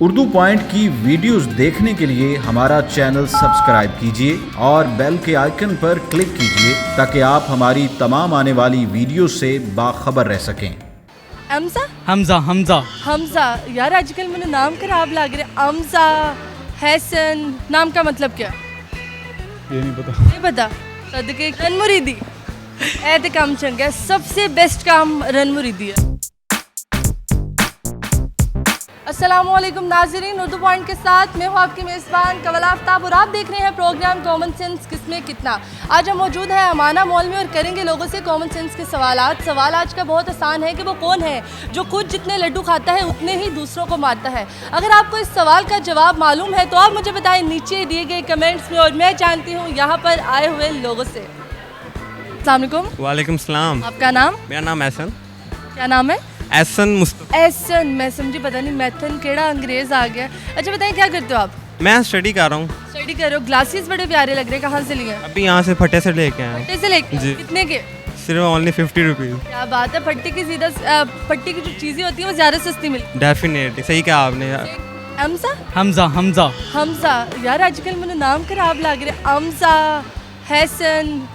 Urdu point की videos देखने के लिए हमारा चैनल सब्सक्राइब कीजिए और बेल के आइकन पर क्लिक कीजिए ताकि आप हमारी तमाम आने वाली वीडियो से बाखबर रह सकें। हमजा हमजा हमजा हमजा यार आजकल मैंने नाम खराब लग रहे हमजा हसन नाम का मतलब क्या? ये नहीं पता। नहीं पता। सदके रन मुरीदी ए ते काम चंगा सबसे बेस्ट काम रन मुरीदी है। अस्सलामुअलैकुम नाज़रीन, उर्दू पॉइंट के साथ मैं हूँ आपकी मेज़बान कवल आफ्ताब और आप देख रहे हैं प्रोग्राम कॉमन सेंस किसमें कितना। आज हम मौजूद हैं अमाना मॉल में और करेंगे लोगों से कॉमन सेंस के सवालात। सवाल आज का बहुत आसान है कि वो कौन है जो खुद जितने लड्डू खाता है उतने ही दूसरों को मारता है। अगर आपको इस सवाल का जवाब मालूम है तो आप मुझे बताएं नीचे दिए गए कमेंट्स में और मैं जानती हूँ यहाँ पर आए हुए लोगों से। अस्सलाम वालेकुम। वालेकुम सलाम। आपका नाम? मेरा नाम एहसन। क्या नाम है? एहसन मुस्तफ़ा। एहसन। मैं समझी पता नहीं मैथन केड़ा अंग्रेज आ गया। अच्छा बताएं क्या करते हो आप? मैं स्टडी कर रहा हूँ। स्टडी कर रहे हो। ग्लासेस बड़े प्यारे लग रहे हैं, कहाँ से लिए हैं? अभी यहाँ से फटे से लेके आए हैं। कैसे लेके? जी। कितने के? सिर्फ ओनली 50 रुपीज़। क्या बात है, पट्टी की पट्टी की जो चीज़ें होती हैं वो ज़्यादा सस्ती मिलती डेफिनेटली सही कहा आपने यार। है। हमजा हमजा हमजा हमजा यार आजकल मैंने नाम खराब लग रहे हमजा हसन।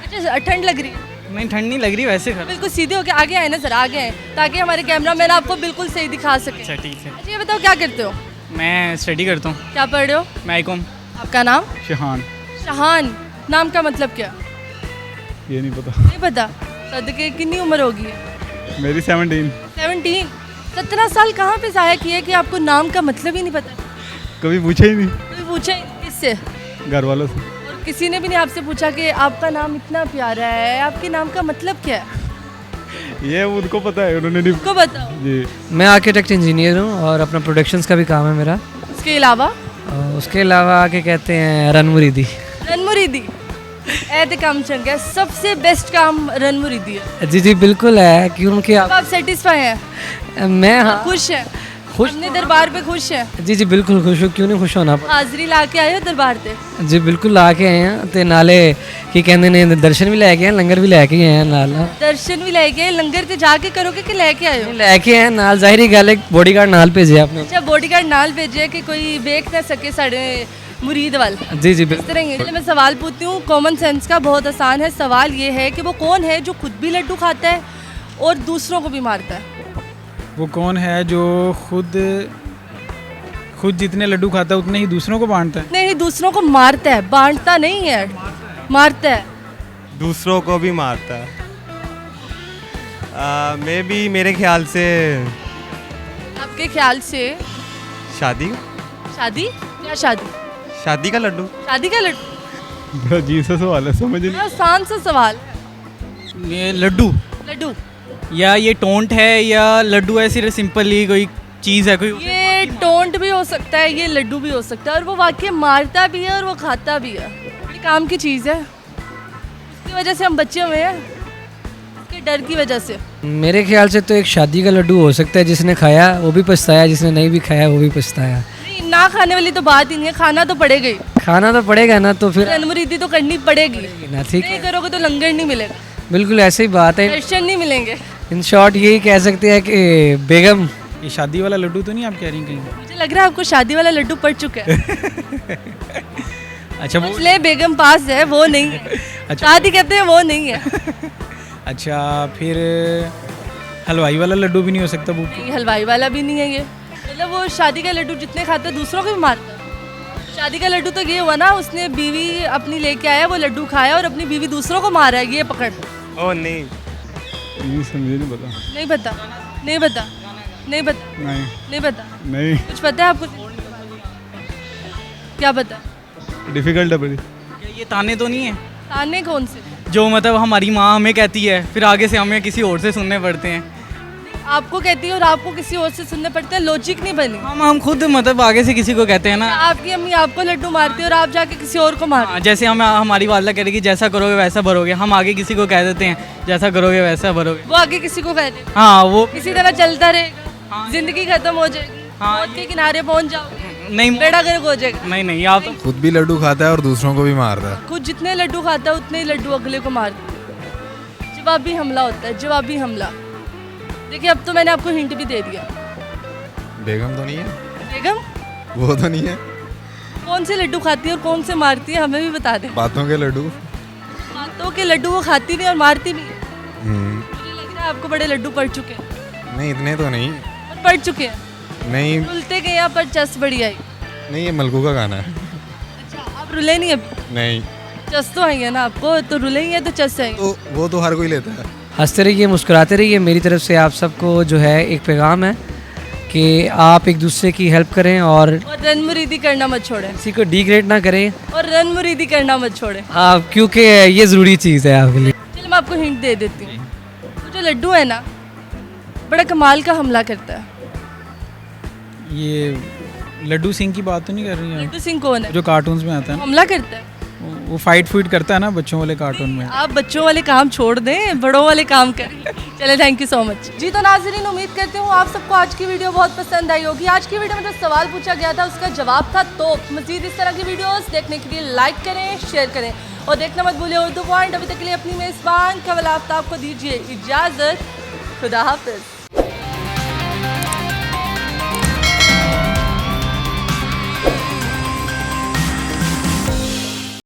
अच्छा ठंड लग रही है? नहीं, ठंड नहीं लग रही वैसे घर। बिल्कुल सीधे होके आगे आए ना सर, आगे आए ताकि हमारे कैमरा मैन आपको बिल्कुल सही दिखा सके। अच्छा ठीक है। अच्छा ये बताओ क्या करते हो? मैं स्टडी करता हूँ। क्या पढ़ रहे हो? मैकॉम। आपका नाम? शहान। शहान। नाम का मतलब क्या? ये नहीं पता। नहीं पता। सदके कितनी उम्र होगी? मेरी 17। 17। 17 साल कहाँ पे ज़ाया किए कि आपको नाम का मतलब ही नहीं पता? कभी पूछा ही नहीं कोई पूछा ही नहीं? किससे? घर वालों से। और किसी ने भी नहीं आपसे पूछा कि आपका नाम इतना प्यारा है, आपके नाम का मतलब क्या है? ये उनको पता है, उन्होंने नहीं। उसको बताओ। जी। मैं आर्किटेक्ट इंजीनियर हूँ और अपना प्रोडक्शंस का भी काम है मेरा। उसके अलावा? उसके अलावा आके कहते हैं रन मुरीदी। रन मुरीदी ए ते काम चंगा सबसे बेस्ट काम रन मुरीदी है। जी जी बिल्कुल है क्योंकि अब आप सेटिस्फाई हैं? मैं हाँ खुश हैं? खुश। अपने दरबार पे खुश हैं? जी जी बिल्कुल खुश हूँ, क्यों नहीं खुश होना। हाज़री ला के आए हो दरबार पे? जी बिल्कुल ला के आए हैं ते नाले की कहते ने दर्शन भी लैके आए, लंगर भी लैके आए हैं नाल। दर्शन भी लेके आए, लंगर ते जाके करोगे कि लेके आए हो? लैके आए नाल, जाहिर गल है बॉडीगार्ड नाल भेजे आपने। अच्छा बॉडीगार्ड नाल भेजे कि कोई देख ना सके साढ़े मुरीद वाल। जी जी इस तरह ही मैं सवाल पूछती हूँ कॉमन सेंस का, बहुत आसान है। सवाल ये है कि वो कौन है जो खुद भी लड्डू खाता है और दूसरों को भी मारता है? वो कौन है जो खुद जितने लड्डू खाता है उतने ही दूसरों को बांटता है? नहीं, दूसरों को मारता है, बांटता नहीं है, मारता है। दूसरों को भी मारता है। मे बी मेरे ख्याल से आपके ख्याल से शादी। शादी? क्या शादी? शादी का लड्डू। शादी का लड्डू? बड़ा अजीब सा सवाल है, समझ नहीं। बड़ा आसान सा सवाल है। ये लड्डू लड्डू या ये टोंट है या लड्डू है सिर्फ सिंपली कोई चीज़ है कोई? ये टोंट भी हो सकता है, ये लड्डू भी हो सकता है और वो वाकई मारता भी है और वो खाता भी है। बड़ी काम की चीज़ है, इसकी वजह से हम बच्चे हुए हैं, इसके डर की वजह से। मेरे ख्याल से तो एक शादी का लड्डू हो सकता है, जिसने खाया वो भी पछताया, जिसने नहीं भी खाया वो भी पछताया। नहीं, ना खाने वाली तो बात ही नहीं है, खाना तो पड़ेगा ही। खाना तो पड़ेगा ना, तो फिर रनमुरीदी तो करनी पड़ेगी ना। ठीक नहीं है, करोगे तो लंगर नहीं मिलेगा, बिल्कुल ऐसे ही बात है। दर्शन नहीं मिलेंगे। इन शॉर्ट यही कह सकते हैं कि बेगम। ये शादी वाला लड्डू तो नहीं आप कह रही कहीं? मुझे लग रहा है आपको शादी वाला लड्डू पड़ चुका है। अच्छा वो। इसलिए बेगम पास है, वो नहीं है। अच्छा। शादी कहते हैं वो नहीं है। अच्छा फिर हलवाई वाला लड्डू भी नहीं हो सकता? वो नहीं, हलवाई वाला भी नहीं है ये। मतलब वो शादी का लड्डू जितने खाता है दूसरों को भी मारता है। शादी का लड्डू तो ये हुआ ना, उसने बीवी अपनी लेके आया, वो लड्डू खाया और अपनी बीवी दूसरों को मारा है। ये पकड़। ओ नहीं। नहीं समझे, नहीं पता। नहीं पता? नहीं पता? नहीं पता? नहीं नहीं पता? नहीं। कुछ पता है आपको? क्या पता? डिफिकल्ट है बड़ी। ये ताने तो नहीं है ताने कौन से? जो मतलब हमारी माँ हमें कहती है फिर आगे से हमें किसी और से सुनने पड़ते हैं? आपको कहती है और आपको किसी और से सुनने पड़ते हैं, लॉजिक नहीं बनी। हम खुद मतलब आगे से किसी को कहते हैं ना। आपकी अम्मी आपको लड्डू मारती है और आप जाके किसी और को मारते हाँ, जैसे हम हमारी वालदा कह रही कि जैसा करोगे वैसा भरोगे, हम आगे किसी को कह देते हैं जैसा करोगे वैसा भरोगे। वो आगे किसी को कहते हैं, हाँ वो इसी तरह चलता रहेगा, जिंदगी खत्म हो जाएगी, मौत के किनारे पहुंच जाओगे, नहीं बेड़ा गर्क हो जाएगा। नहीं आप तो खुद भी लड्डू खाता है और दूसरों को भी मारता है। खुद जितने लड्डू खाता है उतने ही लड्डू अगले को मारता है। जवाबी हमला होता है, जवाबी हमला। देखिए अब तो मैंने आपको हिंट भी दे दिया। बेगम तो नहीं है? बेगम वो तो नहीं है। कौन से लड्डू खाती है और कौन से मारती है, हमें भी बता दें। बातों के लड्डू। बातों के लड्डू वो खाती भी और मारती भी है। मुझे लग रहा है आपको बड़े लड्डू पड़ चुके हैं। नहीं इतने तो नहीं। पर पड़ चुके हैं, नहीं रुलते गए या पर चस बड़ी आई। नहीं, ये मलकू का गाना है। अच्छा, आप रुले नहीं अब? नहीं चस तो आई है ना आपको, तो रुले ही है तो चस आई। तो वो तो हर कोई लेता है। हंसते रहिए, मुस्कुराते रहिए। मेरी तरफ से आप सबको जो है एक पैगाम है कि आप एक दूसरे की हेल्प करें और और रन मुरीदी करना मत छोड़ें। किसी को डिग्रेड ना करें। और रन मुरीदी करना मत छोड़ें। हाँ, क्योंकि ये ज़रूरी चीज़ है आपके लिए। चलो मैं आपको हिंट दे देती हूँ। वो जो लड्डू है ना, बड़ा कमाल का हमला करता है। ये लड्डू सिंह की बात तो नहीं कर रही हैं लड्डू सिंह कौन है? जो कार्टून्स में आता है? हमला करता है। वो फाइट फूट करता है ना बच्चों वाले कार्टून में। आप बच्चों वाले काम छोड़ दें, बड़ों वाले काम करें। चले, थैंक यू सो मच। जी तो नाज़रीन, उम्मीद करती हूँ आप सबको आज की वीडियो बहुत पसंद आई होगी। आज की वीडियो में जो सवाल पूछा गया था उसका जवाब था तोप। मज़ीद इस तरह की वीडियोस देखने के लिए लाइक करें, शेयर करें और देखना मत भूलिए उर्दू पॉइंट। अभी तक के लिए अपनी मेज़बान कवल आफ्ताब को दीजिए इजाज़त। खुदा हाफिज़।